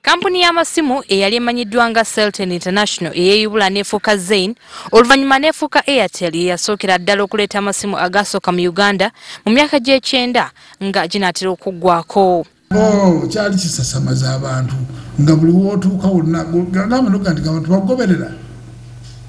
Kampuni y'amasimu eyali emanyiddwa nga Celten International eyeeyubula n'efuuka Zain oluvannyuma n'efuuka Airtel yasookera ddala okuleeta amasimu agaasooka mu Uganda mu myaka gy'ekyenda nga ginaatera okuggwako. Kyali kisasamaza abantu nga buli wootuuka wonna gamba noga nti abantu bakugoberera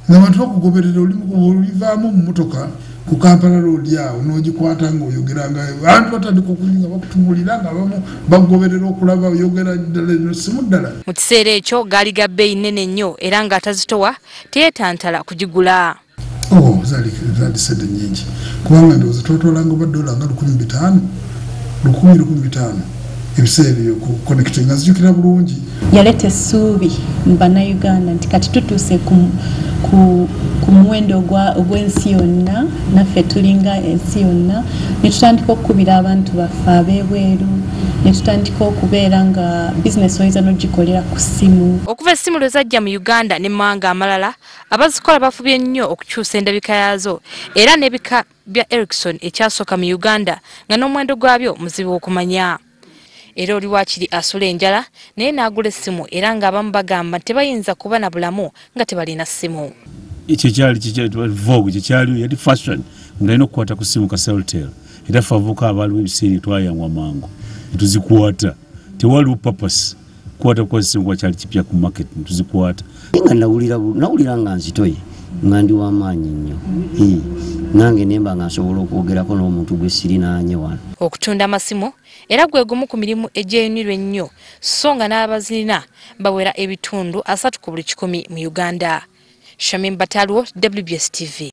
ng'abantu bakugoberera olivaamu mu motoka ku Kampala road awo n'ogikwata ng'oyogera nga abantu batandika okulinga bakutumulira nga abamu bakugoberera okulaba oyogera ddala eno ssimu ddala. Mu kiseera ekyo gaali ga bbeeyi nnene nnyo era ng'atazitowa teyeetantala kugigula. Zaali sente nnyingi kubanga ndowooza twatwalanga $1 nga 1,500 ebiseera ebyo ku connecting azijukira bulungi. Yaleeta essuubi mu bannayuganda nti kati tutuuse ku muwendo ogw'ensi yonna naffe tulinga ensi yonna ne tutandika okukubira abantu baffe ab'ebweru ne tutandika okubeera nga bizinesi oyinza n'ogikolera ku ssimu. Okuva essimu lwe zajja mu Uganda ne mawanga amalala abazikola bafubye nnyo okukyusa endabika yaazo era n'ebika bya Ericsson ekyasooka mu Uganda nga n'omuwendo gwabyo muzibu okumanya. Era oli waakiri asula enjala naye n'agula essimu era ng'abamu bagamba tebayinza kuba na bulamu nga tebalina ssimu. Ekyo kyali Vogue kyekyali yali fashion ng'alina okukwata ku ssimu ka Celtel era ffe avubuka abaaliwo ebiseera twayangwa mangu tuzikwata tewaliwo papasi kukwata kwa ssimu kwa kyali kipya ku market tuzikwata. Nga nawulira nga nzitoye nga ndi w'amaanyi nnyo nange nemba nga nsobola okwogerako n'omuntu gwe sirinaanye wano. Okutunda amasimu era gwe gumu ku mirimu egyeyunirwa ennyo so nga n'abazirina bawera ebitundu 3 ku buli 100 mu Uganda. Shamim Batalwo, WBS TV.